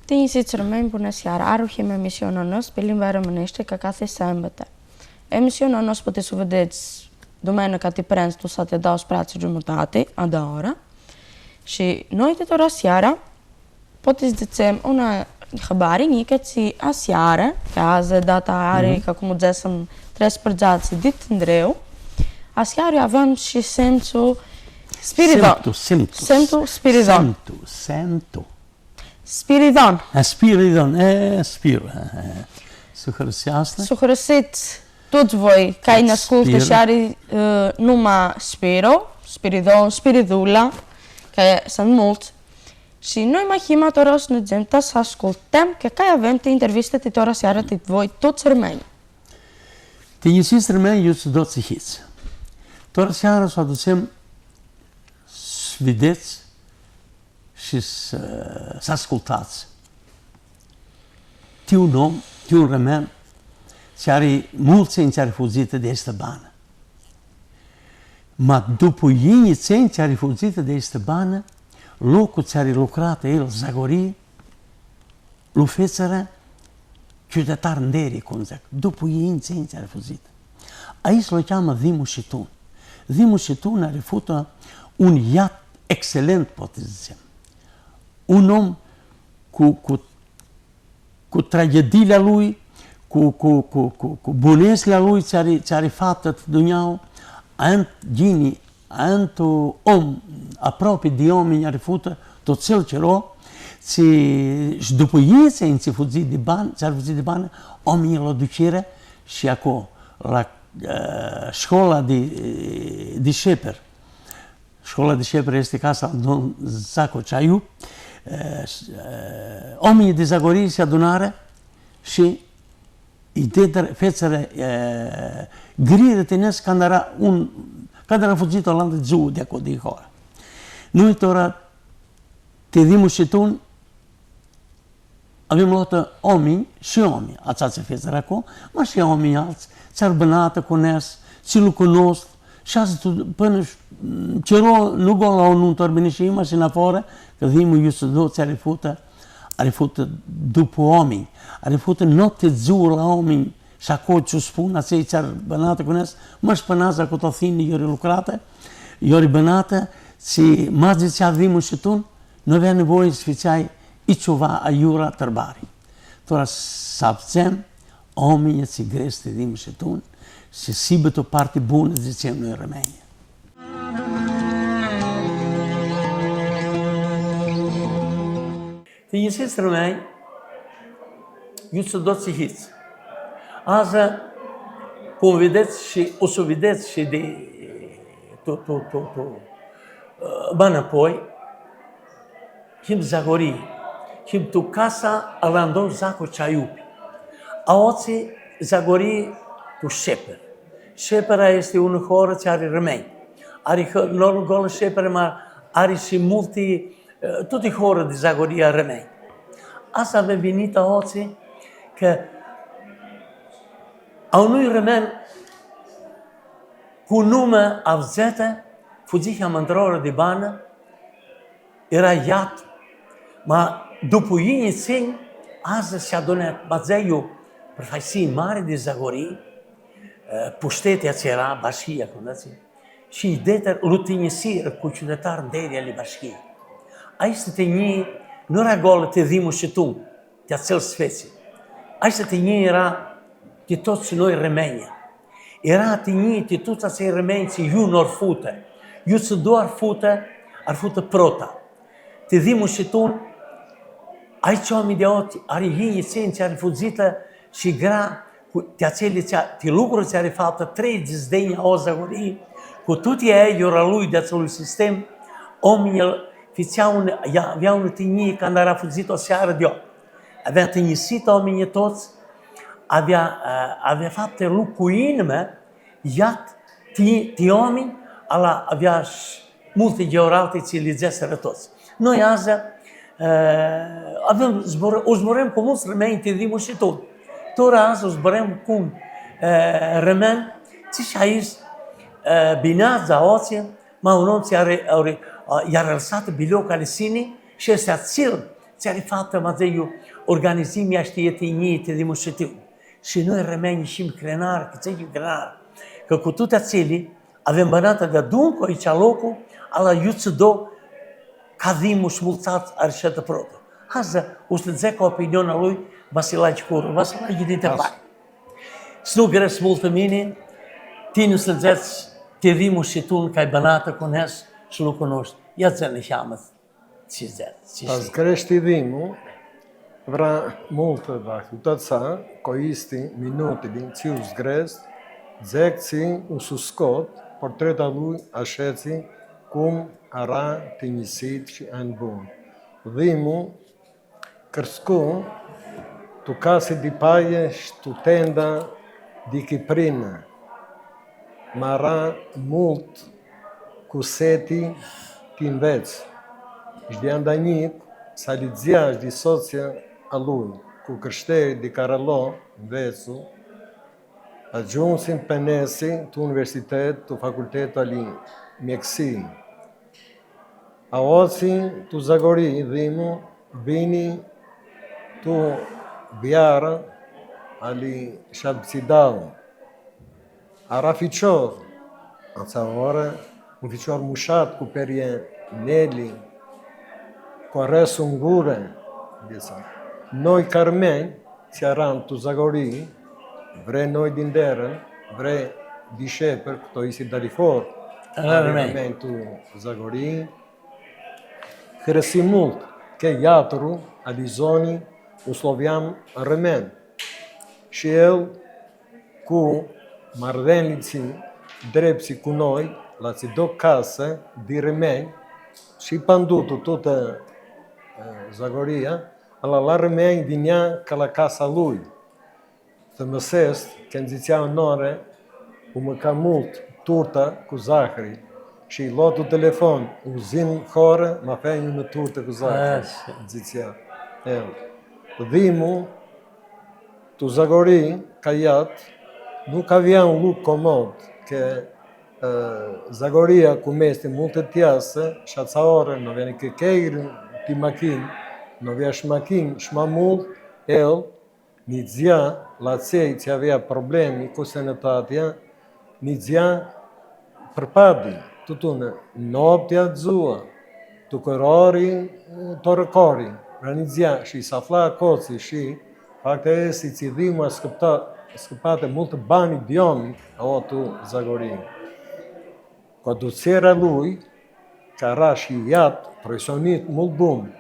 Ti insistiram bună seara. Aruhim emisiunea noastră pe limba românește ca κάθε sâmbătă. Emisiunea noastră puteți să o vedeți duminica de prânz tu să te dau sprațe jumătate, a doua oră. Și noi de ora seara puteți zicem una habari nica ci a seara, ca azi data are ca cum zicem transportați dit Andreu. A seara avem și sensul Spiridon. Sentul Spiridon. Spiridon. Spiridon, Să hărăsească? Să hărăsiți toți voi care ne ascultă și are numai Spiro, Spiridon, Spiridula, că sunt mulți. Și noi mai hima tora să ne zicem să ascultăm că care avem te interviste de tora seara de voi toți rămâni. Te insist rămâni eu să doți hiți. Tora seara să aducem vedeți și să ascultați. Ti un om, ti un rămen, ce are mulți ani ce are fugit de este bană. Ma după ei țeni ce are fugit de este bană, locul ce are lucrat el, Zagorie, lu fețără, ciudătar nderi, cum zic, după ei țeni ce are fugit. Aici l-o cheamă Dimu Șitun. Dimu Șitun are fută un iat excelent, poate zicem. Un om cu tragediile lui, cu bunesile lui ce are făcut Dumnezeu, un om aproape de oameni are făcut tot cel ce rău, și după ei ce fugit de bani, oamenii l-au ducere și acolo, la școala de șeper. Școala de șeper este casa domnului Zaco Ceaiu. Oamenii de Zagorie se adunară și îi fețele gri rătănesc când era fugit o landă giu de acolo, de hora. Noi tora te Dimu Șitun avem luat oameni și oameni, aceați fețele acolo, ma și oameni alți, ți-ar bănată cu nes, ți-l cunosc, și azi până ce nu gol la un torbine și ima și în afară, că Dimu Iusudoți are făcut după oameni, are făcut noapte ziua la oameni și acolo ce spun, acei ți-ar bănată cu nes, mă spănaza cu toțini, iori lucrată, iori bănată, și mă zicea Dimu Șitun, nu avea nevoie să fițeai iceva aiura tărbari. Tora să abțem, oamenii ți greste Dimu Șitun, și sibăt o parte bună, zicem noi, România. Te insist rămâni, eu să doți hiți. Azi, cum vedeți și o să vedeți și de bani apoi, him Zagorie, him tu casa alandou Zaco Ceaiupi. A oții Zagorie tu șeper. Șepera este un horă ce are rămeni. Are nu golă șepere, ma are și multe, toate horă de Zagorie are rămeni. Asta avea venit a oții că a unui rămen cu nume avzetă, fugihea mândroră de bană, era iat, ma după ei țin, azi se adună, ma zeiu, prefaisii mare de Zagorie, puștetea ți era, bașchia, și ideea lutinisiră cu ciudătar deria li bașchia. Aici să te nie, nu era golă te Dimu Șitun, te acel sfeții. Aici să te nie era de toți noi rămânia. Era te nie de toți acei rămâni ce iun or fută. Eu să doar ar fută prota. Te Dimu Șitun, aici oameni de oti, are ei ținți, are fuzită și gra, de acele lucruri ce are făcut 30 de ani o Zagorie, cu toate ei, iora lui de acelui sistem, oamenii avea un tânjie când a fugit o seară de opt. Avea tânjisită o minha toți, avea fapte lucru cu inimă, iat ti homini, avea multe georalte civilizații toți. Noi azi o zburăm cu mulți rămeni te dimul și tot. Tot azi o zburăm cu rămeni, și aici bineața oție, ma un om i-a lăsat biloc ale sine și ăsta ți-a faptă, mă zic eu, organizimia știe te dimul și tot. Și noi rămeni și crenar, că ți-ai crenar. Că cu toate acele avem bănată de aduncă aici locul, ala iuță do, ca dimul și mulțați arșetă protă. Azi, o să zic opiniunea lui Vasile Cicuru, Vasile Ghidite Pai. Să nu grăs multă mine, tine să zici, te dimul și tu, că ai bănată cu nes și nu cunoști. Ia ți-ne cheamă, ce zici. Azi grești dimul, vrea multă vacuitatea, coisti minute din țiu zgrest, zecții un suscot, portreta lui așeții, cum ara tinisit și an bun. Dimul, crescu, tu case de paie și tu tenda de chiprină. Mara mult cu seti din veți. Și de andanit s-a liziaș de soția a lui, cu creșteri de caralo, vețul, ajuns în penesi, tu universitate, tu facultetul ali Mexii. A oții, tu zagori, dimu, vini, tu viară, ali șabțidau. Ara ficior, ața oră, un ficior mușat cu perie neli, cu arăsul în gură. Noi carmeni, ți-aram tu zagori, vrei noi din deră, vrei dișeper, cu toi si dalifor, carmeni tu zagori, hrăsi mult, că iatru, alizonii, usloviam rămen. Și el, cu mardenliții, drepții cu noi, la ți do casă, de rămeni, și pandutul, toată zagoria, la rămeni vinea ca la casa lui. Să măsesc, când zicea în ore, o mânca mult turta cu zahări, și lua tu telefon, uzin horă, mă făi una turtă cu zahări, zicea el. Dimul, tu zagori, ca iat, nu că avea un loc comod, că zagoria cum este multă tiasă și ața oră nu avea nică cheiri, ti machin, nu avea și machin și mai mult, el, nizia, la ței ți avea probleme cu sănătatea, nizia prăpadi, tutuna, noaptea ziua, tu cărori, torăcori, ranizia și s-a afla coții și faptul este ți dimă scăpate multe bani de oameni, o tu zagorii. Cu aducerea lui, care și iat, presionit mult bun,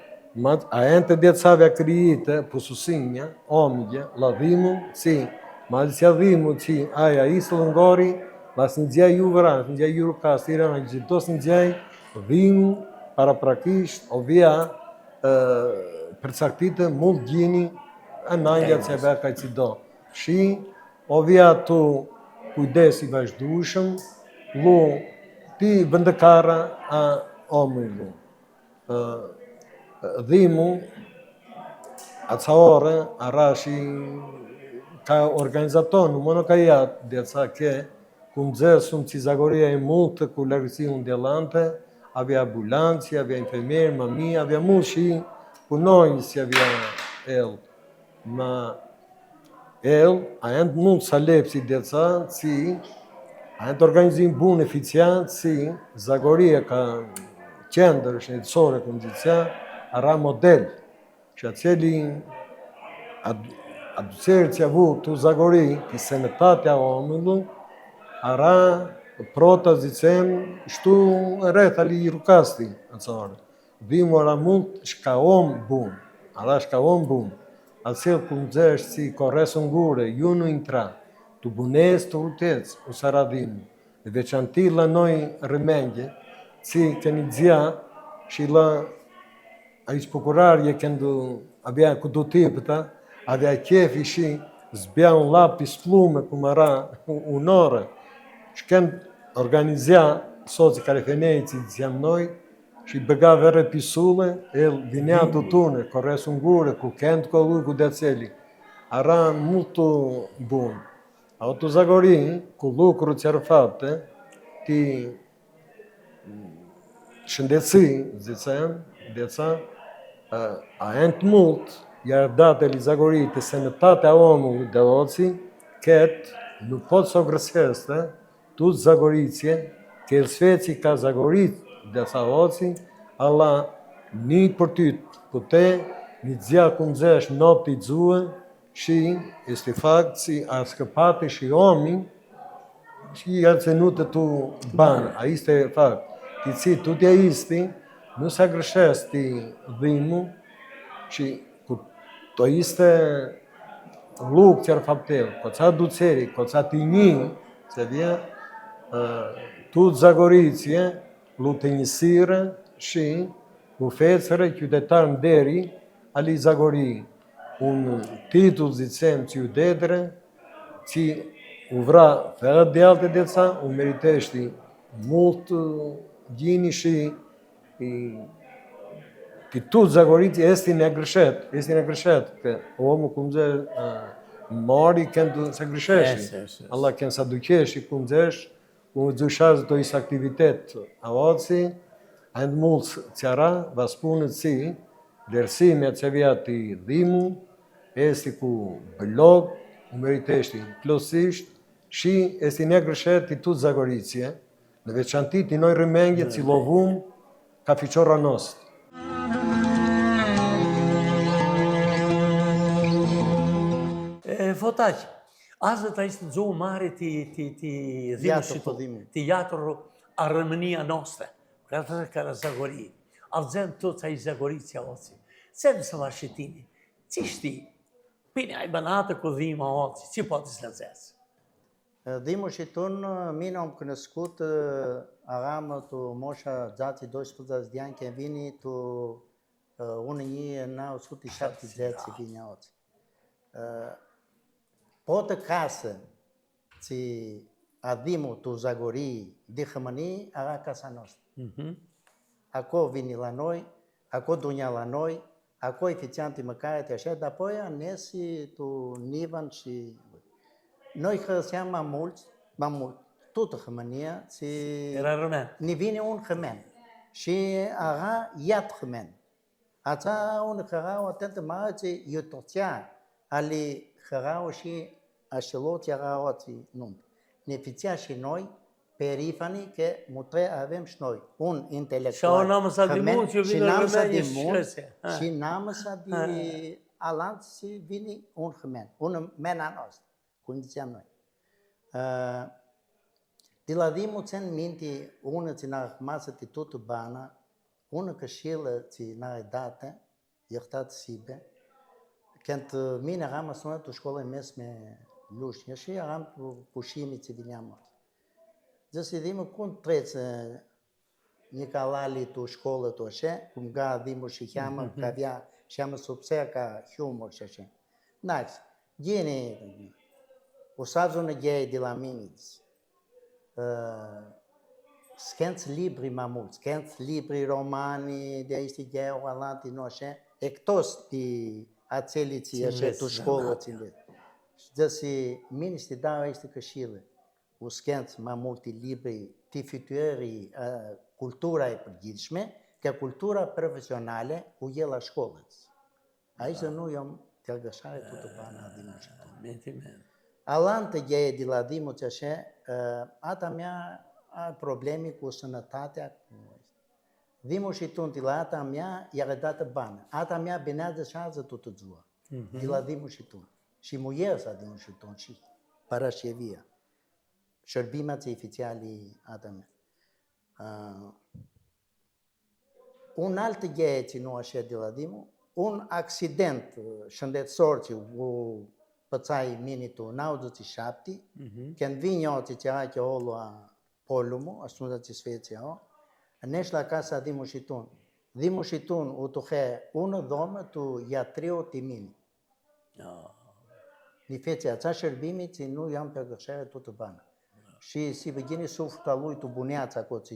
aente de țavea criită, pususinea, omige, la dimul, ți, ma zicea dimul, ți, aia isă lungori, la sânzia iuvra, sânzia iuruca, stirea, mai zice, tot sânziai, dimul, para prachiști, o via, prețactită, mult ghini, înaintea ți avea ca ți do. Și o via tu cuidezi vași dușăm, lu ti vândăcara a omului. Dimul, ața oră, ara și ca organizator, nu mă ca ea de ața că, cum zis, sunt zagoria e multă cu lărțiuni de lante, avea ambulanți, avea infirmieri, mami, avea mult și cu noi se avea el. Ma el, aia mult să lepsi de ața, ții, aia organizim bun, eficient, ții, zagoria ca centru și soră, cum zicea, era model. Și acelii aduceri ți-a avut tu zagorii, că sănătatea omului era prota, zicem, și tu retali rucasti, ațoră. Dimul era mult și ca om bun, era și ca om bun. Acel cum zici, ți corres în gură, eu nu intra, tu bunezi, tu uiteți, o să dimul. Deci antil la noi remedie, ți că ni zia, shila a ish prokurarje këndu abja ku do tipëta, avja kjefi shi zbja un lapis plume ku mara unore, që kënd organizja soci karefenejci zjamnoj, që i bëga vere pisule, e vinja të tune, korres ungure, ku kënd kollu, ku deceli. Ara molto buono. A Otto Zagori, ku lucru qërë fapte, ti shëndetësi, deca, a ent mult, jardat e li Zagori të senetate a omu dhe oci, ketë nuk pot so grëseste, tu Zagoritje, ke sveci ka Zagorit dhe ca oci, alla një për tyt, për te, një dzja ku nëzesh nopti dzue, shi, este fakt, si a scăpate și oameni, și i-a ținut tu bani. Aici este fapt. Ti tu te este, nu se greșește dhimul și cu to este lucru ce ar faptel, cu ța duțere, cu ța tini, se via, tu Zagoriție, lu tenisire și cu fețere, chiudetar mderi, ali Zagorii. Un titull zicem që ju dedre, që u vra fërët djalët e deca, u meriteshti mult gjini shi që tu Zagoriti esti në greshet, că omul cum zice, mari când se greșește. Allah când se ducește cum zice, cum dușează to is activitet a oții, and mulți țara va spune ți, dersimea që vjati dhimu, esti ku blog, u meriteshti plotësisht, shi esti ne greshet i tu Zagoricije, në veçanti ti noj rëmengje cilovum ka fiqora nost. Fotaq, azi ta ishte gjuhë mare ti dhimë ti jatër arrëmënia noste, ka Zagori. Alzem tu ca i Zagoricja oci. Sem să vă șitini. Ți știi? Bine, ai banată cu dhima oci. Ce poate să lăzeți? Dimul și tun, mine am cunoscut, aram tu moșa zați 12 de ani, când vine tu unii 970 vine oci. Poate casă, ți adimul tu Zagori de hămănii, ara casa noastră. Acolo vine la noi, acolo dunia la noi, acolo eficientii măcar te așa, dar apoi anesi tu nivan și noi hăseam mai mult, tot România, Era român. ne vine un hămen și ara iat hămen. Ața un hărau atentă mare, ce iutoțea ali hărau și așeloți erau ații nunt. Ne fițea și noi, perifanii, că mutre avem și noi un intelectual. Și n-am să de mult, eu vin la România și n-am să de alanți vine un hămen, un mena noastră, cum ziceam noi. De la dimul țin minte, una ți n-a rămasă de toată bana, una cășilă ți n-a dată, iertat sibe, când mine eram sunat o școală mesme lușnie și eram cu șimii ți vineam. Zase dimul, cum treci Nicolali tu școală tu așa, cum ga dimul și cheamă, că avea cheamă subser ca humor și așa. Nax, gine, o sazonă gay de la mine. Schenți libri mai mult, schenți libri romani, de aici gay o alanti nu așa, ectos de aceliții așa tu școală ținut. Și zase mine se dau aici cășile. O schenți mai multe libri de fituării cultura e preghișme, că cultura profesională cu el la școală. Aici nu eu te agășare toată bana din mușită. Alantă gay de la dimuți așa, ata mea are probleme cu sănătatea. Dimul și tunti la ata mea i-a dat bani. Ata mea benează și ază toată ziua. De la dimul și tun. Și muiesa dimul și tun și parașevia. Șerbima ți oficialii ata mea. Un alt gay ținu așa de la dimul, un accident șândet sorți u pățai minitu 97, când vin eu ți ceache olu a polumu, astunza ți sveția o, nești la casa dimul și tun. Dhimu shitun u të he unë dhomë të jatriu timin. Një fecja qa shërbimi që nu jam për gëshere të banë. Și si begini sufta lui të bunjaca ko që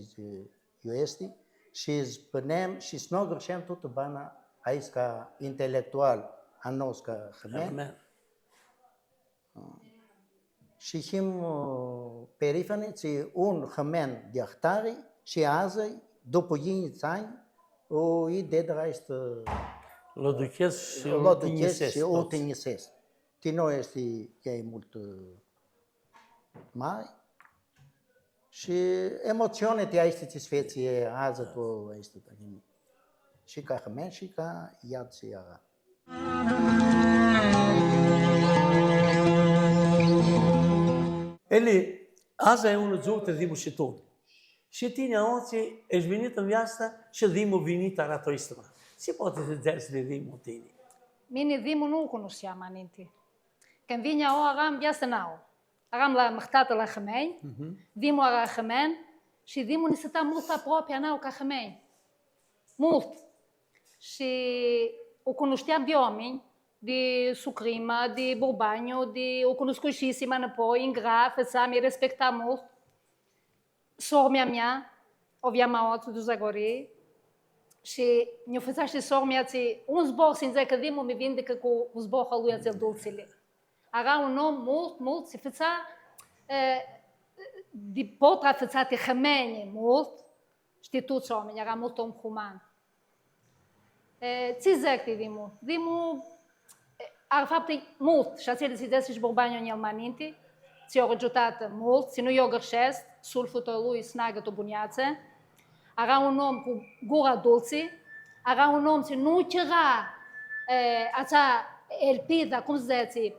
ju esti, și zbënem, și s'no gëshem të bana a iska intelektual anos ka hëmen. Și him perifani që unë hëmen djahtari, și azë, după gjinjë cajnë, o i dedra ishte Loduches și o të njëses. Tino esti jaj mult mari, și emocionet ja ishte që sfecie azët o ishte të gjinjë. Și ca hëmen, și ca jatë si aga. Eli, aza e unë gjuhë të dhimu shitun. Shitini a onë që e zhvinit në vjasta që dhimu vinit të rato istëma. Si po të dherës në dhimu tini? Mini dhimu nuk unë usja maninti. Kën vinja o agam vjasta nao. Agam la mëhtatë la khëmenj, dhimu aga khëmen, që dhimu nisë ta multa propja nao ka khëmenj. Mult. Që u kunushtja bjomin, di sukrima, di burbanjo, di u kunuskushissima në po, ingraf, e sa mi respekta mult. Sormja mja, ovja ma otë të zagori, që një fëca që sormja që unë zborë si nëzë këdhimu mi vindi këku u zborë haluja të zëllë cili. Aga unë nom mult, si fëca, di potra fëca të khëmenje mult, shtitu të sormja, aga mult të më human. Ci zë këti dhimu? Dhimu, aga fapti mult, shacili si desi shburbanjo një almaninti, si o rëgjutatë mult, si në jo gërshest, sulfu të luj snagët të bunjace, aga unë nom ku gura dulci, aga unë nom që nuk qëra aca elpida, kum zeci,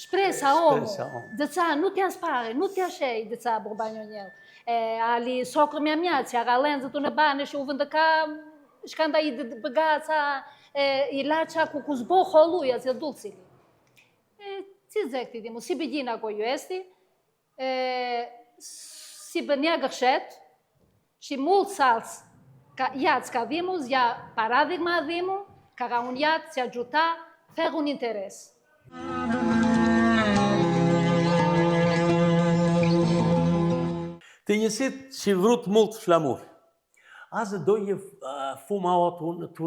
shpresa omu, dëca nuk t'ja spare, nuk t'ja shej, dëca burbanjo njel. Ali sokër mja mja, që aga lenzët të në bane, që u vëndëka, shkanda i bëga aca i laqa ku zbo holuja, që dulcili. Si zekti dimu, si bëgjina ko ju esti, si bënja gërshet, që mult salës jatë ka dhimu, zja paradigma dhimu, ka ga unë jatë që gjuta, fer unë interes. Të njësit që vrut mult flamur. Azë dojë fuma o të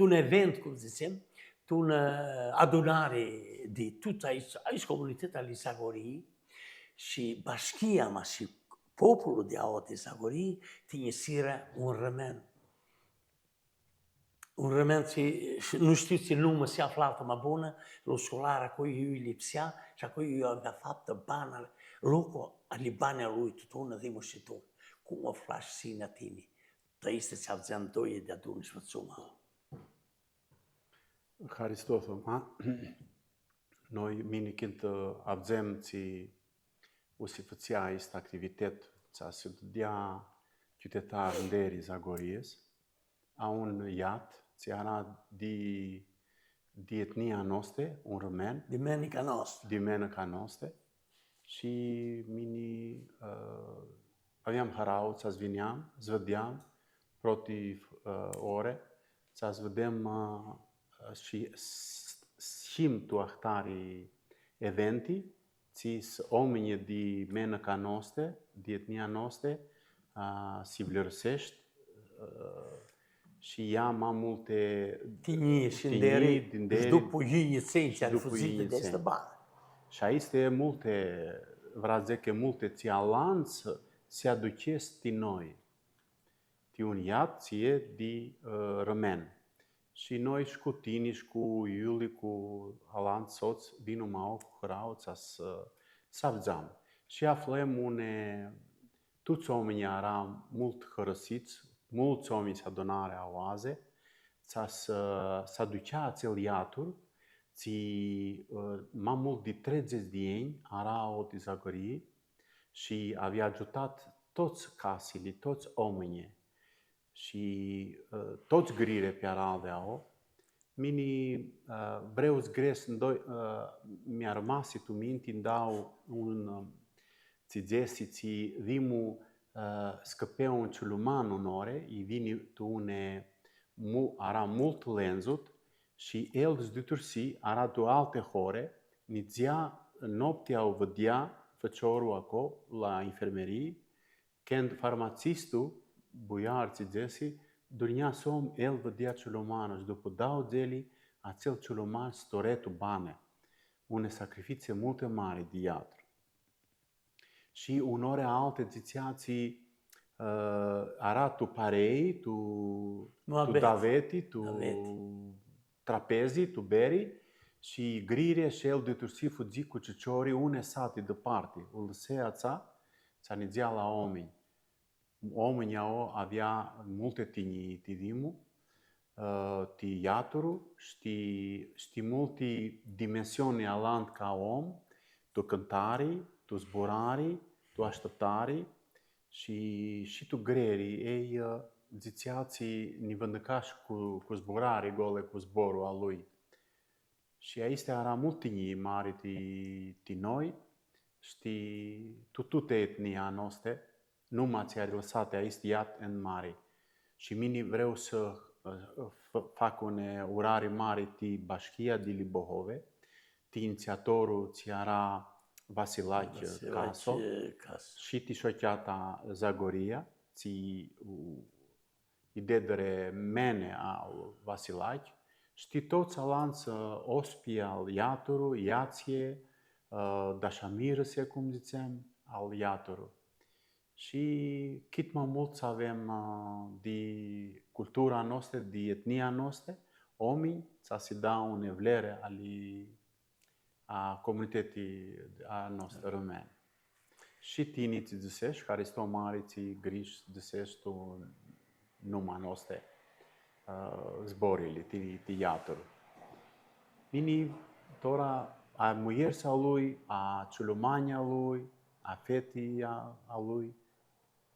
në event, ku zicim, të në adunari di tuta ish komunitet ali Zagori, që bashkia ma që popullu di aot i Zagori, të njësire unë rëmen. Unë rëmen që në shtytë që numë si aflatë më bune, lo shkollara koji ju i lipsja, që koji ju nga fap të banar, loko ali bane lui të tonë dhe më shqitonë. Ku më flash si në tini, të ishte që avëzën doje dhe adu në shvëtsuma. Харistofë, noi mini kënd të avzem që usifëcia ishte aktivitet që asë të dja qytetarë nderi Zagorijës, a unë jatë që ara di etnia noste, unë rëmen. Dimeni ka noste. Dimeni ka noste. Që mini avjam harau që zvinjam, zvëdjam, proti ore, që zvëdem shim të ahtari eventi, që së omenje di menë ka noste, di etnia noste, si vlerësisht, që ja ma multe... Ti një shinderi, shdu po ju një cenë që arë fuzit dhe së të barë. Që ishte multe, vrazeke multe që alancë, si aduqes ti noi. Ti unë jatë që je di rëmen. Që noi shku tini, shku juli, ku alancë sotë, vinu ma o kërau, që sa vëzam. Që ja flem une, tu comi një ara mult hërësicë, mult comi që donare a oaze, që sa duqa cil jatur, që ma mult di 30 djenj, ara o t'i Zagori, që avja gjutat toc kasili, toc omenje, që toc grire pjara dhe ao, mini breus gres ndoj mi armasi të minti ndau unë që gjesi që dhimu scăpeau un ciuluman unore, I vini tu ara mult lenzut și el zdutërsi ara tu alte hore, nizia noptia u vëdja fëqoru ako la infermeri, kënd farmacistu bujar që gjesi, durnja som el vëdja ciulumanës, după dau dzeli acel ciuluman storetu bane, une sacrificie multe mari di iatru. Și unore alte zițiații aratu parei, tu daveti, tu trapezi, tu beri, și grire și el de tursi fugi cu ciciori une sati departe. O lăsea ța nizia la omeni. Oamenii au avea multe ti dimu, ti iaturu, ști multi dimensioni alant ca om, tu cântari, tu zburari, tu așteptari și tu greri. Ei zițiații ni vândăcași cu zburari gole cu zborul a lui. Și aici era multi mari ti noi, tu tute etnia noastră, numai ți-ar lăsate aici iat în mari. Și mini vreau să fac une urare mari ti Bașchia di Libohove, ti inițiatorul ți era Vasilache Caso, și ti șocheata Zagoria, ți idedere mene al Vasilache, și toți alanță ospi al iaturu, iație, dașamirăse, cum ziceam, al iaturu. Și cât mai mult să avem de cultura noastră, de etnia noastră, omii să se dau în evlere a comunității a noastră române. Și tinii ți zicești, care stau mari, ți griji, zicești tu numai noastră zborile, ti iaturu. Mini, tora, a muieri sau lui, a ciulumania lui, a fetii a lui,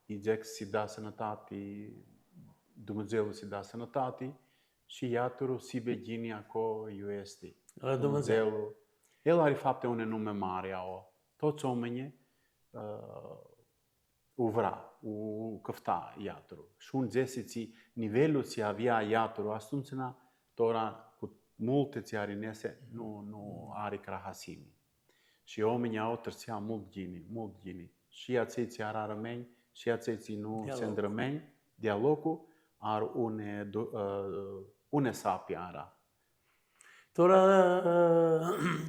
Ijec si da sănătate, Dumnezeu si da sănătate și iaturu si begini aco este. Dumnezeu. El are fapte une nume mare ao. Toți oamenii u vra, u căfta iaturu. Și un zesiți nivelul si avea iaturu, astunțena tora cu multe ți arinese nu are crahasimi. Și oamenii au târția mult gini. Și acei ți ara rămeni, și acei nu se îndrămeni, dialogul ar une sapi ara. Τώρα,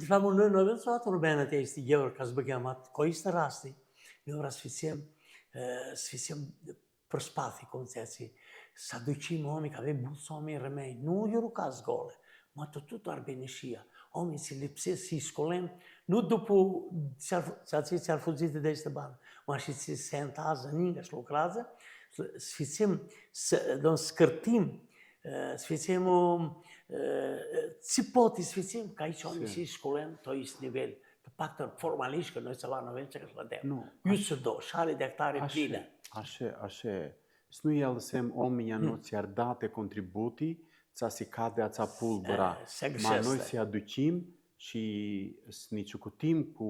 θα μου λένε, δεν θα τον μπαίνετε στη γεωργία κασμπεγιάμα, κοίστε ράστη, νεώρα σφισιέμ προσπάθη, κοντσέτσι, sa ducim oameni, că avem mulți oameni rămei, nu e rucați gole, ma tot ar beneșia. Oamenii se lipsesc, se scolem, nu după ce ți-ar fugit de aici de bani, ma și se sentează, ninga și lucrează, să scărtim, țipoti, ca aici oamenii se scolem, to este nivel, pe pactul formaliști, că noi să la noi ce că să dăm. Eu să dau, 6 de hectare pline. Așa. Nu el sem oamenii nu ți-ar date contribuții, ța se cade ața pulbăra. Ma noi se aducim și ne ciucutim cu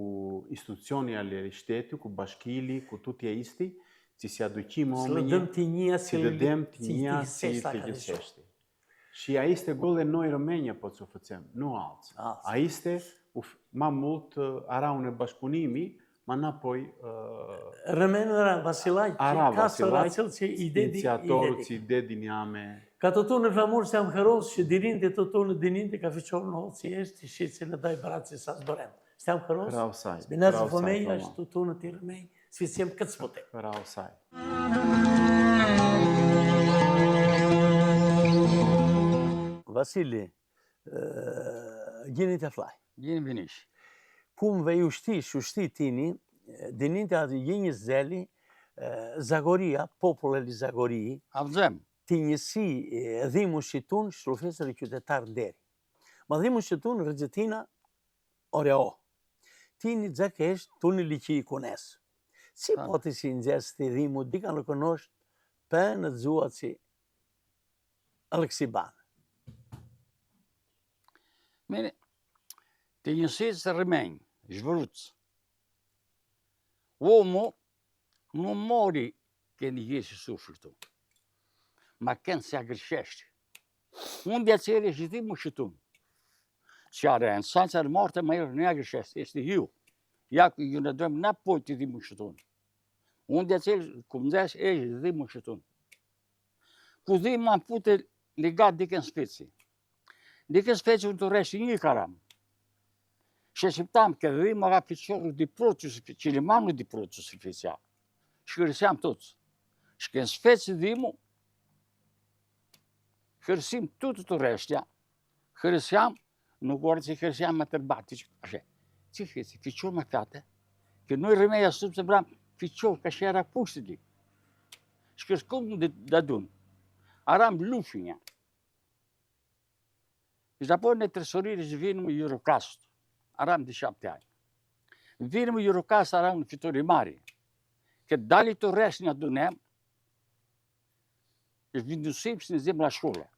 instituțiunile ale ștetiu, cu bașchilii, cu toate este, ți se aducim oamenii, ți dădem tinia, ți te găsește. Și aici este gole noi România pot să o facem, nu alții. Aici este, mai mult, ara une bașpunimi, ma înapoi... Rămâne Vasilache, ca să rațel inițiatorul ți idei din ame. Ca tot unul flamur se-am hăros și dirinte tot unul dininte ca ficiorul nou ți ești și ți ne dai brațe să zbărem. Steam hăros? Vreau să ai. Binează femeia și tot unul ti rămei, să fim cât putem. Vreau să ai. Vasile, gine te aflai. Gine veniși. Cum vei ști și ști tine, dinaintea de gine zeli, Zagoria, poporul Zagorii, Avem. tine si Dhimul Shitun și profesorul qytetar deri. Ma Dhimul Shitun rëgjetina oreo. Tini zakesh tuni liqi kunes. Si po ti si nxes ti Dhimul, dika në konosht për në dzuat si Aleksiban. Mene, të njësit se rëmenjë, zhvëruc. Uomo non mori când iese sufletul. Ma când se agreșește, unde ați ele și dimul și tu? Și are în senza de morte, ma el nu agreșește, este eu. Ia că eu ne dăm înapoi de dimul și tu. Unde ați ele, cum zice, e și dimul și tu. Cu dimul am putut legat de când speție. De când speție un rește nici caram. Și așteptam că dimul avea piciorul de proțiu, cilimanul de proțiu superficial. Și hărseam toți. Și când speție dimul, hărsim totul restea, hărseam, nu goară hărseam mă tărbate, așa. Ce feți, picior mă fată? Că noi rămâia sub să vreau picior, ca și era pusele. Și că cum de adun. Aram lufinea. Și apoi ne tresorire și vinul Eurocast. Aram de 7 ani. Vinul Eurocast era un fitorii mare. Că dali tot restul ne adunăm, și vindusim și ne zicem la școală.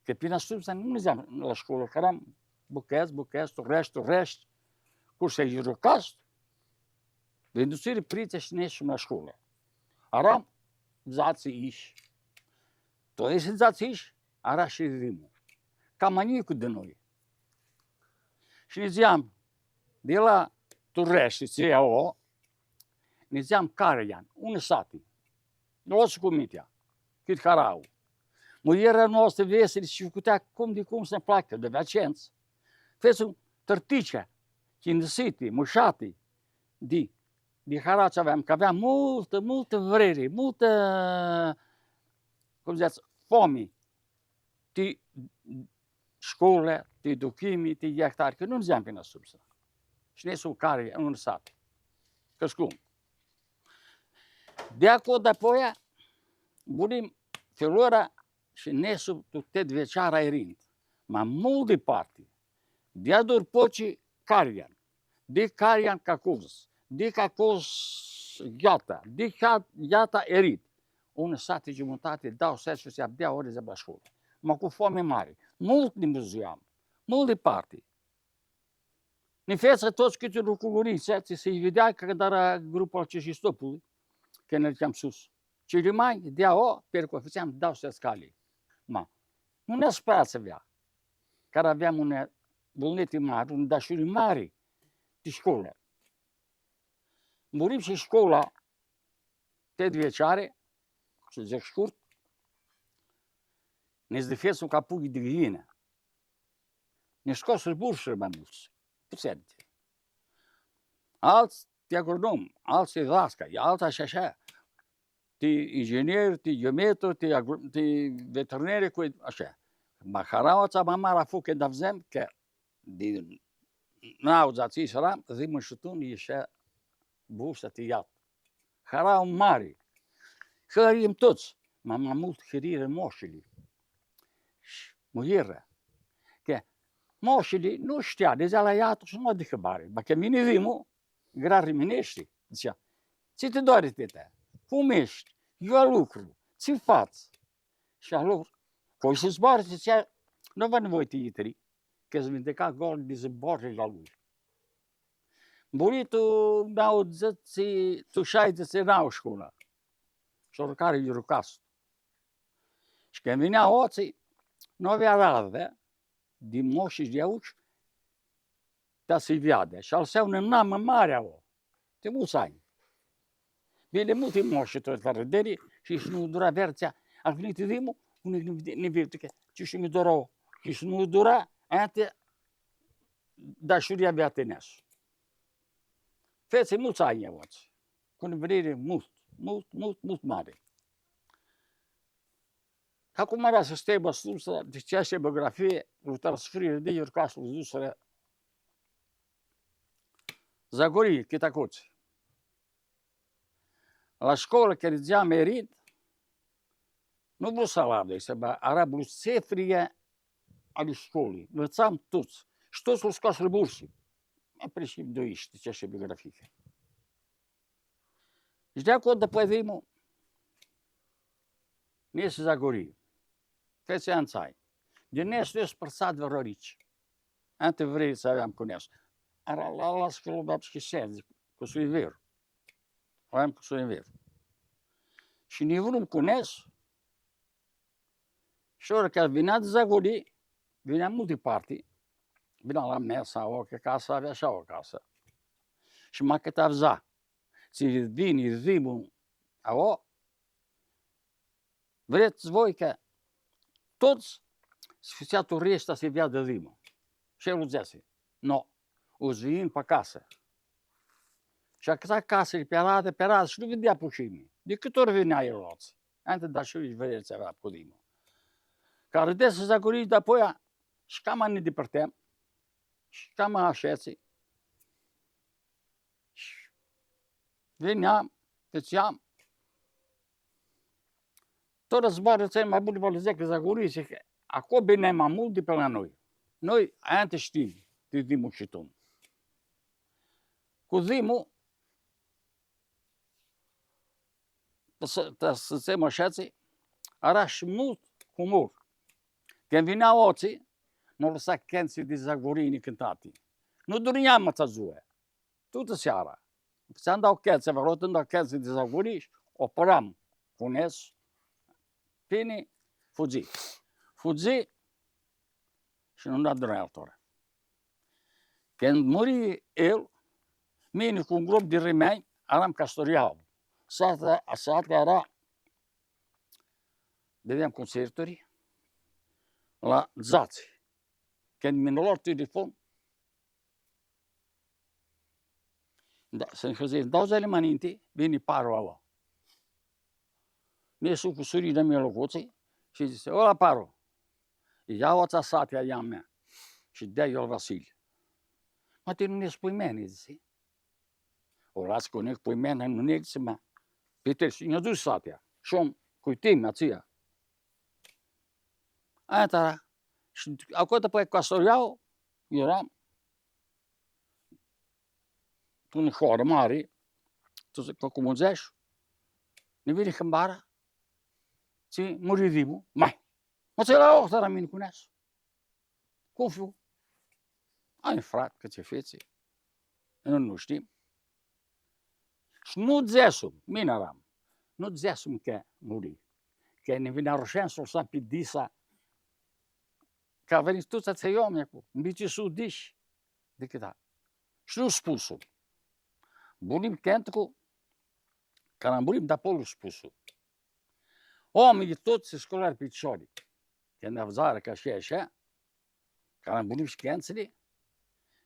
Că până atunci nu ne ziceam la școală, că eram bucăți, tot rest, cursa Eurocast, vindusire prițe și ne ieșim la școală. Aram zații iși. Tot ieși zații iși, ara și rimul. Ca manicul de noi. Și ne ziceam, de la Turești, ți-o, ne ziceam Carajan, unde sati, nu o să cumitea, cât carau. Muiera noastră veseli și făcutea cum de cum să-mi placă, de vacenți. Fezi un tărtice, chindăsite, mușate, de harați aveam, că aveam multă vrere, cum ziceați, foame. De școle, de duchimi, de iehtari, că nu ziceam până sub să. Și ne sunt care în sat. Că-s cum. De acolo, de-apoi, bunim felora și ne sub tutet veciara erind. Ma mult departe. De adur poci Carian. De Carian cacuz. De cacuz gheata. De gheata erit. Un sat de jumătate dau seara și se abia ore de la școală. Ma cu foame mare. Mult ne muzeam. Mult departe. Ne feță toți câte lucrurițe, se-i vedea că era grupul Cehistopului, când ne duceam sus. Și rimai, de-a pentru că făceam dau să scale. Ma, nu ne sperați avea, care aveam une bolnete mari, un dașuri mari de școală. Murim și școala de veciare, să zic scurt, ne zdefeți un capughi de ghiină. Ne scosul bursuri mai mulți. Puțente. Alți de agronom, alți de lascai, alți așa. De inginer, de geometru, de veterinari, cu așa. Maharaua ța mamara fu când avzem că de n-auzații săram, zimă și tu ieșea bursa te iat. Harau mare. Hărim toți. Mama mult hărire moșile. Și muieră. Moșile nu știa, dezea la iată și nu adică bare. Ba că mine zimul, gra riminește, zicea, ce te doare teta? Cum ești? Eu lucru, ți fați? Și a lucru. Păi se zboară, zicea, nu avea nevoie de itări, că se vindeca gol de zboare la lui. Buritul mi-au zăți, tu 60 n-au școală. Și oricare i rucas. Și când vinea oții, nu avea radă, de moși și de auci, dar să-i vadă. Și al său nemnamă mare au. De mulți ani. Bine, multe moși tot la rădere și nu dura verțea. Al venit rimul, unul ne vede că și mi dorau. Și nu dura, aia dar și ea avea teneasul. Fețe mulți ani auci. Cu nevrere mult mare. Acum era să stai băstuță, de cea și biografie, luptar sfârșire de iuri casul dusără Zagorii, chitacoți. La școală, care zicea merit, nu vreau să ladă, era blusefrie ale școlii. Învățam toți. Și toți l-au scos la bursi. Am preșit doiști, de cea și biografie. Și de acolo, după vimul, ne iese Zagorii. Fețe anțai. Din est eu spărțat vrorici. Ante vrei să aveam cu nes. Era la scălăbat și serzi, cu suiver. Aveam cu suiver. Și ne vrem cunes. Și ora că vinea de Zagori, vinea multe parti. Vinea la mesa, o că casa avea așa o casă. Și mai cât avza. Ți vini, zimul, o. Vreți voi că toți sfârșitul resta se via de zimul. Și el zise, no, o zvin pe casă. Și a câta casă pe rată, și nu vedea pușimii. De câte ori venea el roți. Antes da și vedeți avea cu zimul. Care de să Zagori, de apoi, și cam ne depărtăm. Și cam așeții. Și veneam, făceam. Tot războaiul țări mai buni vă le zic că Zagori zice că acolo bine mai mult de pe la noi. Noi aia știm de zimul și tu. Cu zimul, să zicem așeții, era și mult humor. Când vineau oții, nu lăsa canții de Zagorini cântate. Nu dormeam măța ziua. Toată seara. Ți-am dau canții, vă rog, îmi dau canții de Zagori, operam cu nes, bine, fugi. Fugi și nu da dormea altora. Când muri el, mine cu un grup de rimeni, eram castoriau. Sata era, vedeam concerturi la Zați. Când mi-a luat telefon, da, să-mi zice, dau zile mai înainte, vine parul ăla. Mi-e cu surina mea locuții și zice, ăla parul, ia oța satea ea mea și dea eu Vasile. Mă, te nu ne spui mene, zice. O las cu nec pui mene, nu ne zice mea. Peter, și ne-a dus satea. Și om, cu tine, ația. Aia tara. Și acolo după castoriau, eram un horă mare, cu munzeș, ne vine câmbara, ți muri zimul, mai. Mă ți la ochi, dar mine cu neas. Cum fiu? Ai frat, că ți fețe. Nu știm. Și nu dzesum, mine eram, nu dzesum că muri. Că ne vine roșensul să pe disa, că a venit toți aței oameni acolo, mici sudiși, de câta. Și nu spusul. Bunim cântecul, că n-am bunim de acolo spusul. Oamenii toți se scolari piciorii. Când avzară ca și așa, că n-am bunim și cântele,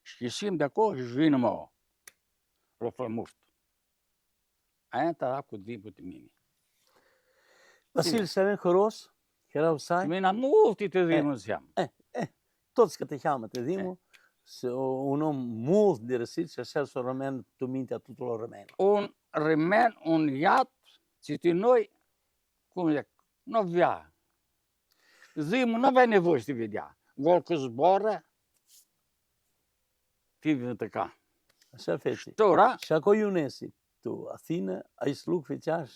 și ieșim de acolo și vină mă, rofă murt. Aia era cu timpul de mine. Vasil, să avem horos, că erau sai. Mine multe te zimul ziceam. Toți că te cheamă te zimul, un om mult de răsit și așa să rămân tu mintea tuturor rămenilor. Un remen, un iad, citi noi, cum zic, nu avea. Zimul nu avea nevoie să te vedea. Gol că zboară, ti vine tăca. Așa fețe. Tora, Și acolo Ionesi, tu, Athina, ai slug feceaș,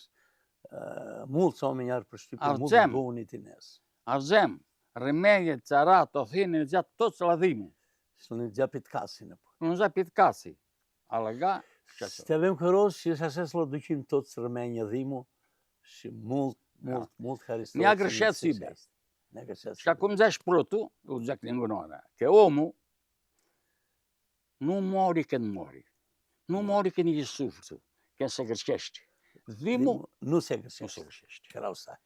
mulți oameni ar prăști cu mult buni tineri. avem remedie, țarat, ofine, zia toți la zimul. Și ne dea pe casă înapoi. Nu zia pe casă. Alega și așa. Și te avem hăros și așa să-l ducem toți rămeni zimul și mult Hristos. Ne-a greșit Sibia. Ne-a greșit Și acum zici protul, eu zic din gunora, că omul nu mori când mori. Nu mori când e sufletul, când se greșește. Zimul nu se nu greșește. se greșește. Că rău stai.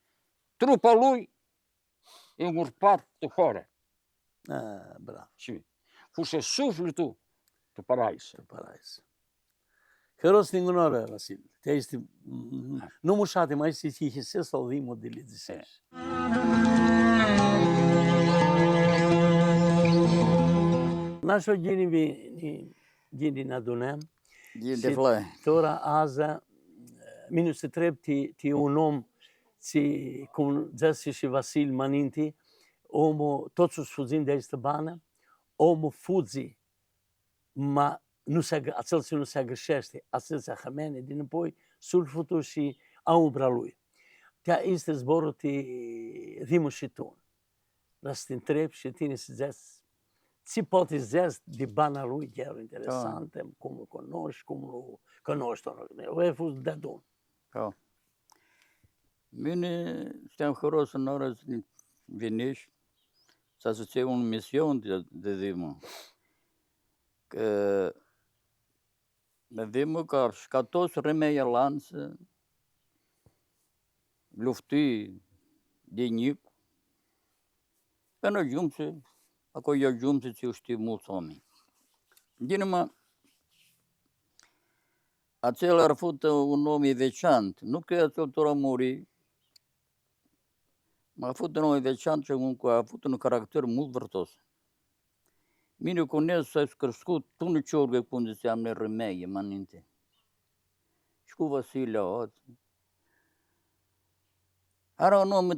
Trupa lui e urpat de horă. Bravo. Și fuse sufletul de parais. Tu parais. Hăros din gunora, Vasil. Te este nu mușate, mai este hihises sau zimul de liziseș. Našo gini nadunam. Gini de flă. Tora aza, minus se treb ti un om, cum zese și Vasil Maninti, omul, toți o sfuzim de aici bană, omul fuzi, ma acel nu se greșește, acel se hamene dinapoi, sulfutul și umbra lui. Tea este zborul zimul și tu. Dar să te întrebi și tine să zici, ți poate zici de bana lui, chiar interesant, cum îl cunoști, cum nu cunoști. Eu ai fost de adun. Mine stiam hăros în oră veniși, să se ție un mision de dimă. Că de dimă ca toți remeia lansă, lufti din nic, până ajunge, acolo ajunge ce știu mulți oameni. Din acela a fost un om veciant, nu că acel a murit, ma a fost un om veciant și a avut un caracter mult vârtos. Mine cunosc s-a crescut până ciorgă cum înseamnă Râmeie, mă aminte. Și cu Vasile Oț. Era un om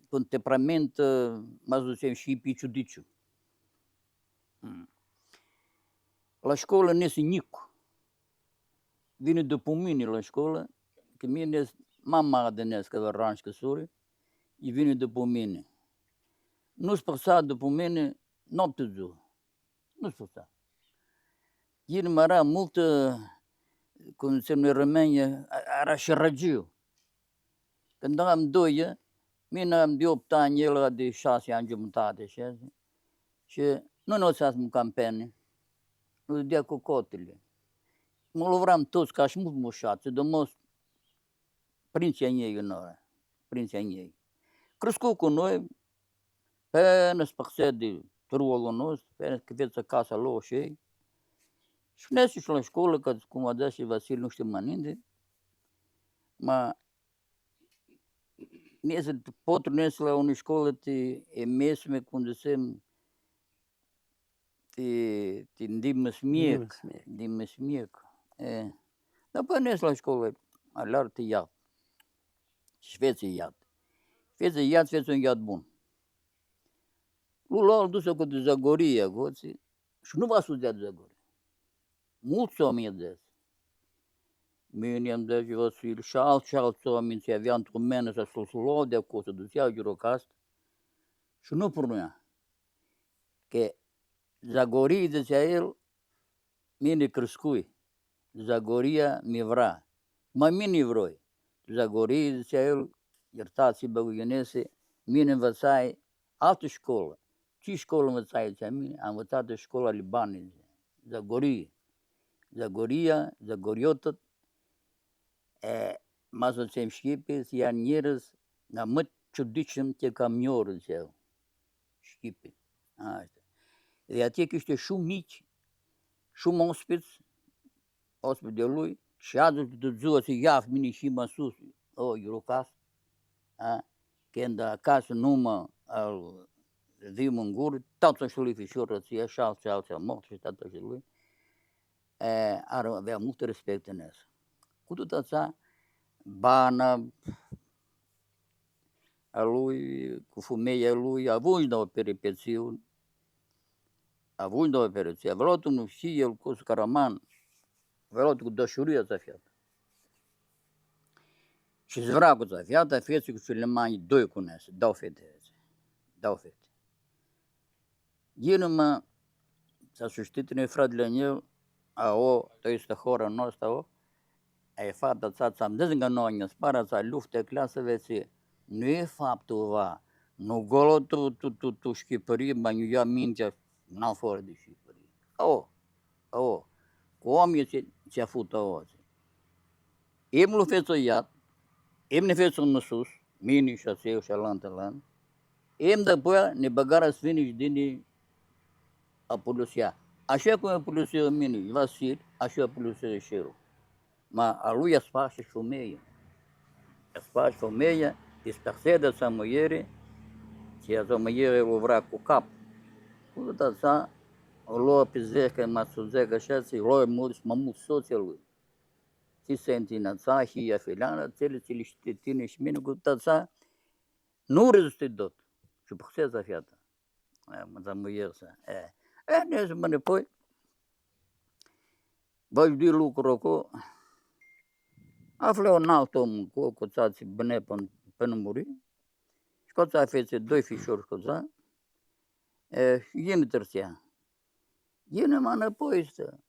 cu temperament, mă zicem, și piciudiciu. La școală nese Nicu. Vine după mine la școală, că mine mama dănesc că ranșcă suri, și vine după mine. Nu-ți păsa după mine noapte ziua. Nu-ți păsa. El mă era multă, cum se numește România, era și răgiu. Când am 2, mine am de 8 ani, el era de 6 ani jumătate, și nu ne-o să mâncam pene, nu dea cu cotele. Mă lovram toți ca și mult mușați, de most prinții ei în oră, prinții ei. Crescut cu noi, până spăxea de turul nostru, până că veți acasă lua și ei. Și nese și la școală, că cum a dat și Vasile, nu știu măninde, ma nese, potru nese la unui școală te emesme, cum zicem, te ndimă smiec. Dar până nese la școală, alar te iad. Și veți iad. Veți un iad bun. Lui a dus cu de Zagoria, goții, și nu v-a studiat Zagoria. Mulți oameni de mine am dat și Vasile și alți oameni ce aveau într-o menă să-l luau de acolo, să duceau girocast și nu pornea. Că Zagoria, zicea el, mine crescui, Zagoria mi vrea. Mai mine vroi. Zagoria, zicea el, iertați băguionese, mine învățai altă școală. Ce școală învățai, zicea mine? Am învățat de școala Libanului, Zagoria, Zagoriotă, mă zicem șchipe, iar nierăs, na mă ciudicem te camioară, zicea el. Șchipe. Asta. De aceea că ăștia și mici, și ospiți de lui, și azi de ziua să ia mine și mă sus, girocas, când acasă numă al vim în gură, tatăl și lui fișoră ție, și alții mort și tatăl și lui, avea mult respect în asta. Cu tot așa, bana a lui, cu femeia lui, a avut două peripețiuni, a luat unul și el cu Scaraman, a luat cu dășuria sa fiată. Și zvragul sa fiată, feții cu Sulemani, 2 cunese, dau fete. El s-a susținut noi fratele meu, to este hora noastră, ai fata ți am zis că noi ne spara ți lufte clasă veți, nu e faptul nu golo tu șchipărie, mă nu ia mintea, n-am fără de șchipărie. Cu oamenii ce-a făcut Em lu fețo iat, em ne fețo în sus, mini și aseu și alantalan, em după ne băgara sfinici din apolusia. Așa cum apolusia mine, Vasile, așa apolusia și eu. Ma a lui a spart și femeia. A spart femeia, dispersada sa mulher, și a mulher o vrea cu cap. Cu tot așa, o lua pe zecă, mă suzecă așa, și lua mult soția lui. Și se întinăța și ea feleană, cele știe tine și mine, cu tot așa, nu rezistă tot. Și păxeza fiată. Mă mulher sa. Ne să mă nepoi, v-aș di lucru acolo, află un alt om cu țații bine până muri, și cu ța fețe 2 fișori cu ța, și ei ne târțea. Ei ne mă înapoi stă.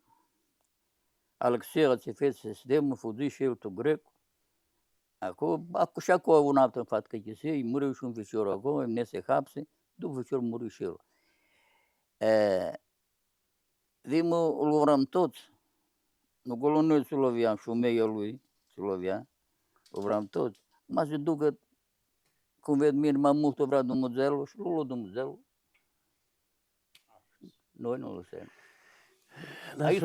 Alexeia ce fețe se demă, fudi și eu tu grec, Ako shako u naptën fatë këqësi, i muri shumë fëqërë ako, e nëse hapsi, du fëqërë muri shirë. Dhimu u luvram tot, nuk u lunoj Sulovja, shumeja lui, Sulovja, luvram tot, ma se duket, kun vetë mirë ma mu të vra du më dzelu, shlulo du më dzelu. Noi non lo sento. Aici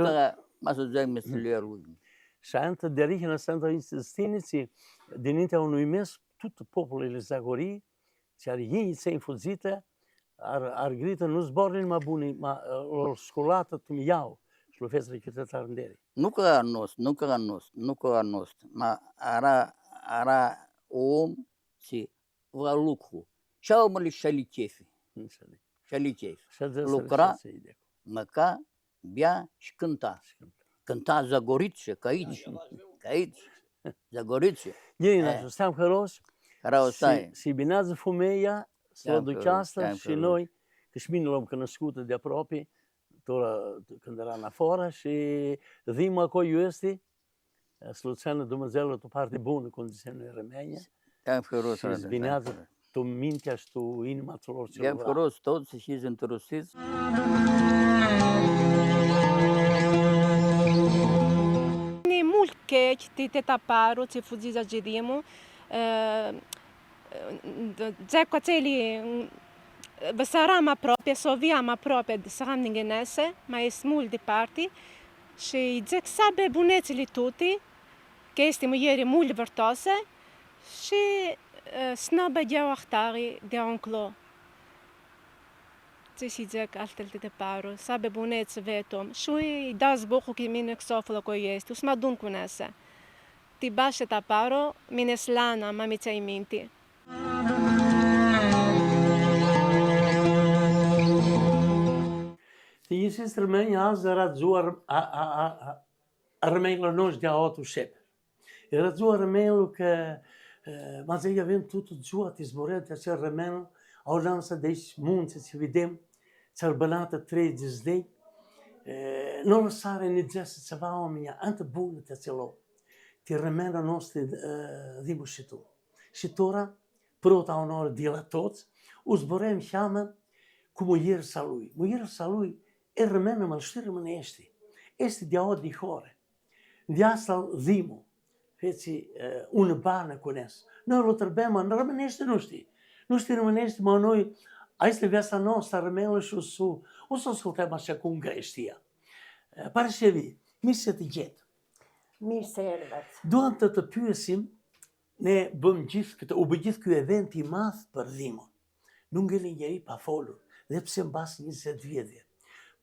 ma să zic meseria lui. Și antă de riche në sento insistinici, dininte unui mes, tutë popullin e Zagorii, që arë jinjë se infuzite, arë gritë në zborin ma buni, ma shkollatët të më jau, shlufesre qytetarë nderi. Nuk ka nost, ma ara om si vra lucru. Ceau mă li shali chefi. Lucra, măca, bea și cânta. Cânta Zagorice, că aici, Zagorice. Njëri stam hëros, si binazë fumeja, si educasta și noi, că shminë l'om că născută de apropi, tora când era în afară și dhimë ako ju esti, sluțeană Dumnezeu tu parte bună condițiile Rămenia. Și zbinează tu mintea și tu inima celor ce I-am folos toți și sunt întorosiți. Një mul keq ti te taparu, që fuziza gjithimu, dzeko celi vësara ma propje, sovia ma propje, sëram një ngenese, ma es mul di parti, që i dzek sabe bunecili tuti, che esti më jeri mul vërtose, që snabë gjau ahtari dhe onklo. Që si dzek altel të paru, sabe bunecë vetëm, shui i das boku kimi në kësofëllë ko jesti, usma dun kunese. Ti bashe të paru, mines lana ma mi qaj minti. Ti njësisë Rëmenja azë radzuar Rëmenjë nosh dhe atu shepe. E radzuar Rëmenjë că ma zë javim tutë të gjuat i zboret të që Rëmenjë, au lansa dhe ishë mund që videm që rëbënatë të trej gjëzdej, në rësare një gjësë që va ominja, antë bunë të cilo, ti Rëmenjë nos të dhimu shitu. Shitura, prota onorë djela toți, u zborem xame ku mujirë saluj. Mujirë saluj e Rëmenjë më lështirë më në eshti. Esti dja o dihore. Djasal dhimu. Feci unë banë kunes. Në rotërbema, në rëmëneshti nushti. Nushti rëmëneshti ma noi, a ishte vjasa nosta rëmënësh usu s'kutema që ku nga eshtia. Parashevi, mirë se të gjetë. Mirë se erdhët. Duam të pyesim, ne bëm gjithë këtë, u bë gjithë ky event i madh për dhimon. Nuk ngeli njeri pa folur, dhe pse mbas 20 vjetë.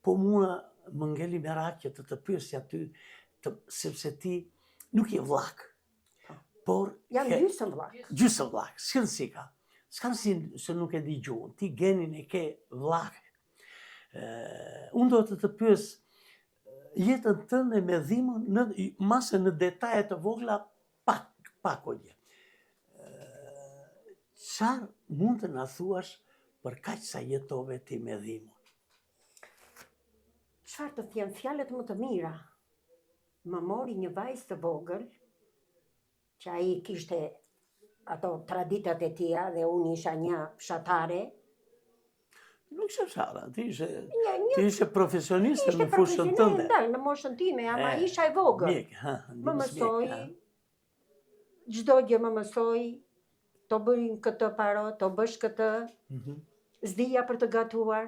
Po mua më ngeli merakje të pyesja ty, sepse ti nuk je vlak, por... Jam gjysëm vlak. Gjysëm vlak, s'kënë si ka. S'kam si se nuk e di gjuhën, ti genin e ke vlak. Unë do të pyes jetën tënde me dhimën, mase në detajet të vogla, pak o gjë. Qarë mund të na thuash për kaq sa jetove ti me dhimën? Çfarë të thjem, fjalët më të mira. Më mori një vajzë të vogël, që ai kishte ato traditat e tia dhe unë isha një fshatare. Nuk ishe fshara, ti ishe profesioniste në fushën tënde. Në moshën time, ama isha e vogël. Më mësoj, çdo gjë më mësoj, to bëjmë këtë paro, to bësh këtë, zdija për të gatuar.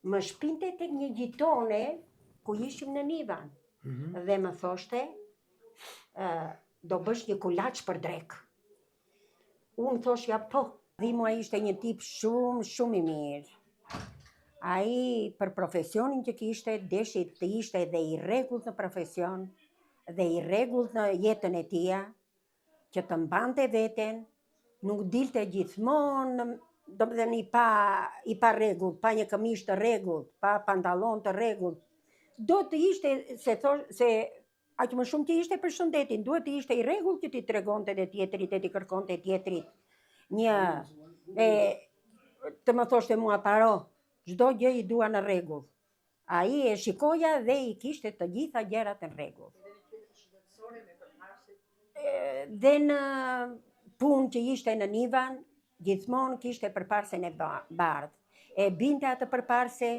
Më shpinte tek një gjitone ku ishim në Nivan. Dhe më thoshte, do bësh një kulaç për drek. Unë thoshja po. Dhimua ishte një tip shumë i mirë. Ai për profesionin që kishte, deshi të ishte dhe i rregullt në profesion, dhe i rregullt në jetën e tia, që të mbante veten, nuk dilte gjithmonë, do më dhe i pa rregullt, pa një këmish të rregullt, pa pantallon të rregullt. Do të ishte, se aq më shumë që ishte për shëndetin, duhet të ishte i rregullt që ti tregonte dhe tjetrit, e ti kërkonte tjetrit. Të më thoshte mua paro, çdo gjë i dua në rregull. Ai e shikoja dhe i kishte të gjitha gjërat në rregull. dhe në punë që ishte në Nivan, gjithmonë kishte përparsen e bardhë. E binte atë përparse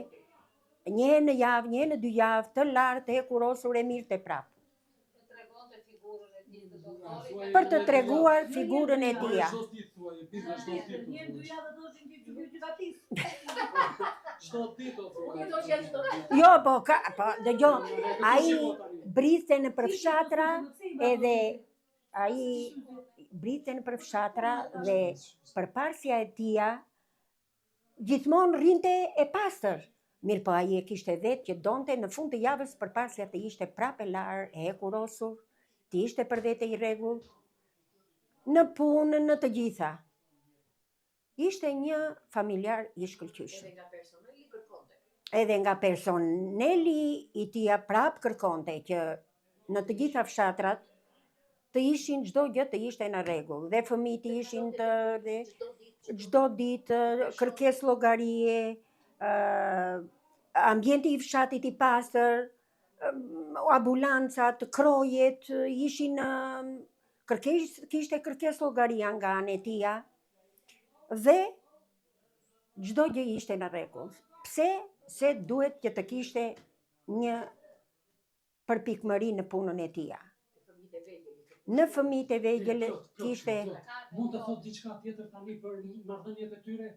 një në javë, një në 2 javë, të lartë, e kurosur e mirë të prapë. Për të treguar figurën e tia. Jo, po, dëgjo, ai briste në përfshatra edhe dhe përparsja e tia gjithmonë rinte e pastër. Mirë po ai e kishte vetë që donte në fund të javës përparsja të ishte prapë e larë, e kurosur, të ishte për vete i rregull, në punë, në të gjitha. Ishte një familjar i shkëlqyshëm. Edhe nga personeli i tia prapë kërkonte që në të gjitha fshatrat të ishin çdo gjë të ishte në rregull, dhe fëmijët ishin çdo ditë kërkesë llogarie, ambienti i fshatit i pastër, ambulancat, krojet, ishin kishte kërkesë llogaria nga ana e tia dhe çdo gjë ishte në rregull. Pse? Se duhet që të kishte një përpikmëri në punën e tia. Në fëmijët e vegjël kishte. Mund të thotë diçka tjetër tani për marrëdhëniet e tyre?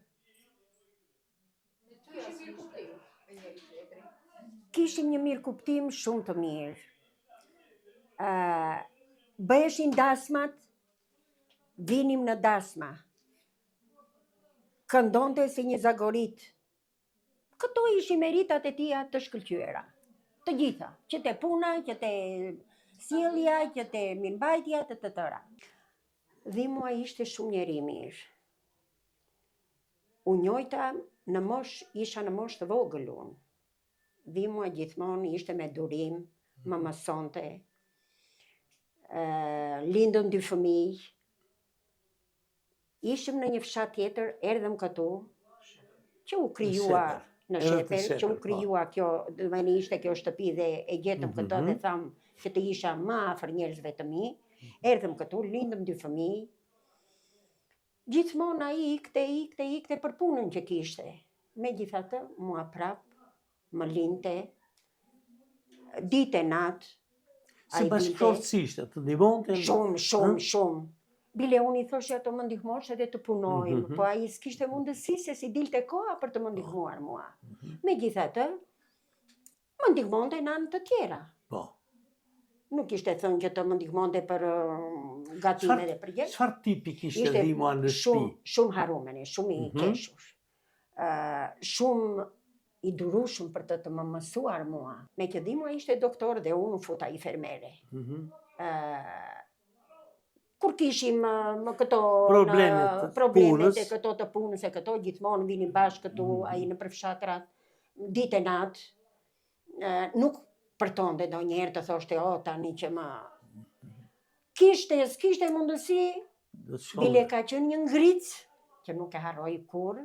Kishim një mirë kuptim shumë të mirë. Bëheshin dasmat, vinim në dasma. Këndonte si një zagorit. Këto ishin meritat e tia të shkëlqyera. Të gjitha, që te puna, që te sjellja, që te mirëmbajtja, të tëra. Dhimua ishte shumë njeri mirë. U njojta në mosh, isha në mosh të vogël unë. Dhimua gjithmonë ishte me durim, më mësonte, lindën 2 fëmijë. Ishim në një fshat tjetër, erdhëm këtu, që u krijua në Sheper, që u krijua kjo, domethënë ishte kjo shtëpi dhe e gjetëm këto dhe thamë që të isha më afër njerëzve të mi. Erdhëm këtu, lindëm 2 fëmijë. Gjithmonë ai ikte për punën që kishte. Megjithatë, mua prap më linte ditë e natë. Se bashkëpunësi ishte, të ndihmonte? Shumë. Bile unë i thoshe ato më ndihmosh edhe të punojmë, po ai s'kishte mundësi se si dilte koha për të më ndihmuar mua. Megjithatë, më ndihmonte në anë të tjera. Po. Nuk ishte thënë që të më ndihmonte për gatime dhe për gjë. Çfarë tipi kishte Dhimua në shtëpi? Shumë harumene, shumë i keshur. Shumë i durueshëm për të më mësuar mua. Me që Dhimua ishte doktor dhe unë futa infermere. Kur kishim këto problemet e këto të punës e këto, gjithmonë vinim bashkë këtu, ai në përfshatrat, ditë e natë, nuk përtonte ndonjëherë të thoshte, tani që më... S'kishte mundësi, bile ka qenë një ngric, që nuk e harroj kur,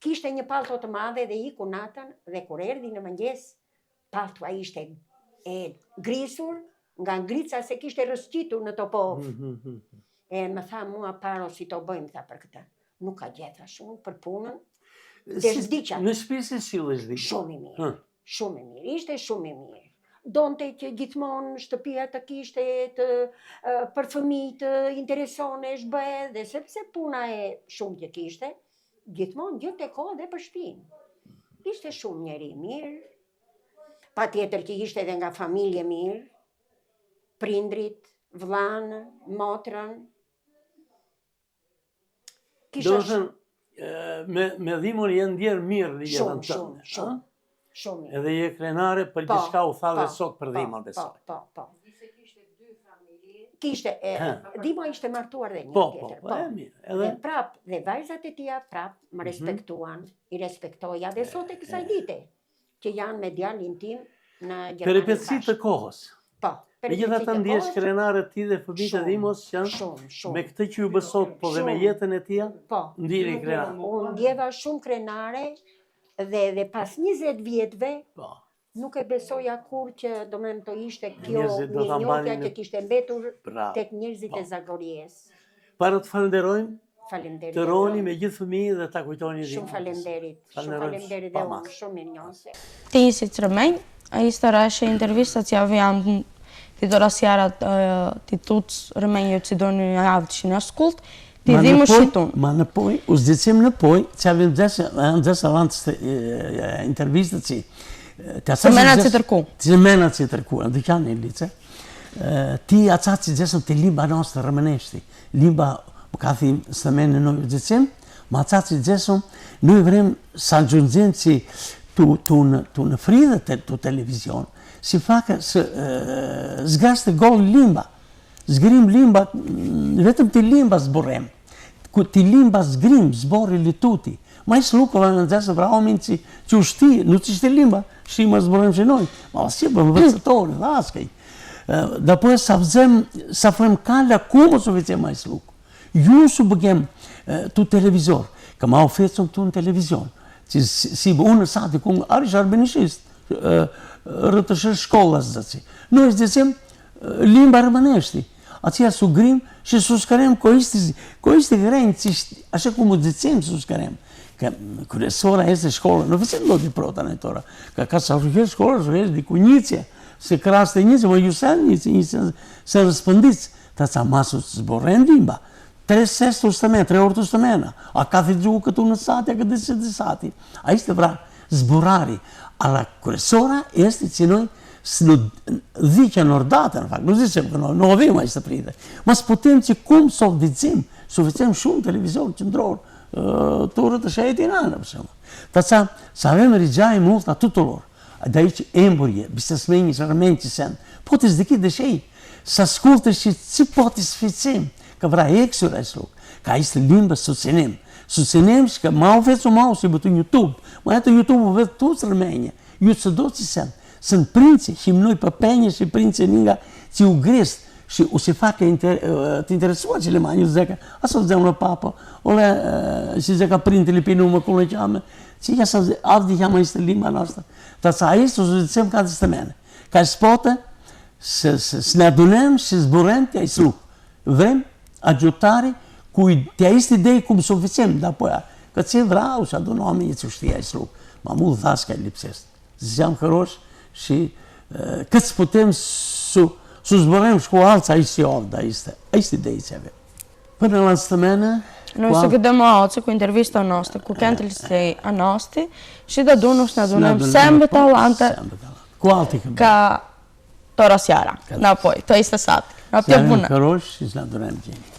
kishte një palto të madhe dhe iku natën, dhe kur erdhi në mëngjes, paltoa ishte e grisur, nga ngrica se kishte rësqitur në Topov. E më tha mua Paro si to bëjmë tha për këtë. Nuk ka gjetha shumë për punën. Në shtëpi si sillesh Dhimua? Shumë i mirë. Shumë i mirë. Ishte shumë i mirë. Donte që gjithmonë shtëpia të kishte për fëmijë të interesone shbëhe dhe sepse puna e shumë që kishte, gjithmonë gjente kohë dhe për shtëpinë. Ishte shumë njeri mirë. Patjetër që ishte edhe nga familje mirë. Prindrit, vllanë, motrën. Do të thënë, me Dhimun janë ndjerë mirë në jetën tënde. Shumë. Edhe je krenare për diçka u tha dhe sot për Dhimun besoj. Po. Kishte, Dhimua ishte martuar dhe një tjetër. Po, prap, dhe vajzat e tia prap më respektuan, i respektoja dhe sot e kësaj dite, që janë me djalin tim në Gjermani. Peripeci të kohës. Po. Megjithatë ndjesh krenare ti dhe fëmijët e Dhimos janë me këtë që ju bësot, po dhe me jetën e tia, ndjeni krenare. Unë ndjeva shumë krenare dhe pas 20 vjetëve Nuk e besoja kur që do me të ishte kjo mirënjohja që kishte mbetur tek njerëzit e Zagorijes. Para të falenderojmë, Falenderit. të roni me gjithë fëmijë dhe ta kujtoni Shumë falenderit. Shumë falenderit dhe unë shumë mirënjohëse. Ti si të rëmenj, a i starashe intervistat që avijam ti do rasjarat ti tuc rëmenjë që do një javë që në shkult, ti dhimë shqitun. Ma në poj, u zdecim në poj, që avim dzesë avantës intervistat që Të menat që tërku. Të menat që tërku, në dëkjanë e lice. Ti acatë që dzesëm të limba nostra rëmeneshti. Limba, më ka thimë, së të menë në nëjë dzecim, ma acatë që dzesëm, në i vrem sa në gjëndzim që tu në fridhe të televizion, si faka zgasë të gollë limba. Zgrim limba, vetëm të limba zborem. Të limba zgrim, zbori li tuti. Ma i slukova në dzesë vra omin që ushti, nuk që ishte limba, shi ma zborem që noj. Ma si për vëcëtori, dhe askej. Da po e sa vzem, sa frem kalla kumë së vëcë ma i sluk. Ju su bëgem tu televizor, ka ma ofecëm tu në televizion. Që si bë unë sati kumë, arish arbenishist, rëtëshër shkollas zëci. Në është dzecim limba rëmaneshti. Acia su grim, që su skarem ko ishte grenjë, që ashe ku mu dzecim su skarem. Kërësora e se shkolla, në fëse do t'i prota në tora. Ka sa rëkje shkolla, rëkje di ku njëtje, se kraste njëtje, ma ju sen njëtje, se rëspëndic, ta ca masu të zborren limba. 3 sestë të stëmena, 3 orë të stëmena. A ka thë gjuhë këtu në sati, a këtë të sati. A ishte vra zborari. Alla kërësora esti që noi së dhikja në ordate, në fakt, nuk zisem këno, në ovima ishte pride. Mas potem që kumë sot dhicim, su vecem shumë televizor qëndror, turë të shajti në anë, përshemë. Ta ca, sa avem rigjaj multa tutulor, da i që emburje, bistasmenjë që rëmenjë që sen, po të zdikit dhe shej, sa skullë që si po të sficim, ka vra eksur e sluk, ka ishte limbë sucenim që ka ma u vetë ma u si bëtu YouTube, ma e të YouTube u vetë tu së rëmenjë, ju të do që sen, së në princi, që imnoj për penjë, që princi nga që u gristë, që u si fake të interesua që le ma një zeka, aso zemë në papa, ole që zeka printi li pinu më kullë qame, që jasa avdi jama ishte limba nështë. Ta sa ishte u zëdicem ka të stemene. Ka spote, së ne adunem, së zburem, tja i slu. Vrem, agjutari, ku tja ishte idej ku më suficim, da poja. Ka që vrau, që adunomi i që shtia i slu. Ma mu dhaska i lipsest. Zjam kërosh, që këtë spotem su zborem shku alca ishte ovda, ishte idej qeve. Për në lanë stëmene... Noi se këdemo oce ku intervista nostra, ku kënë të lisej a nosti, shi da dunus në dunem sembe talante ka tora sjara. Na poj, to ishte sat. Na pjo puna. Kërosh, ishte në dunem gjeni.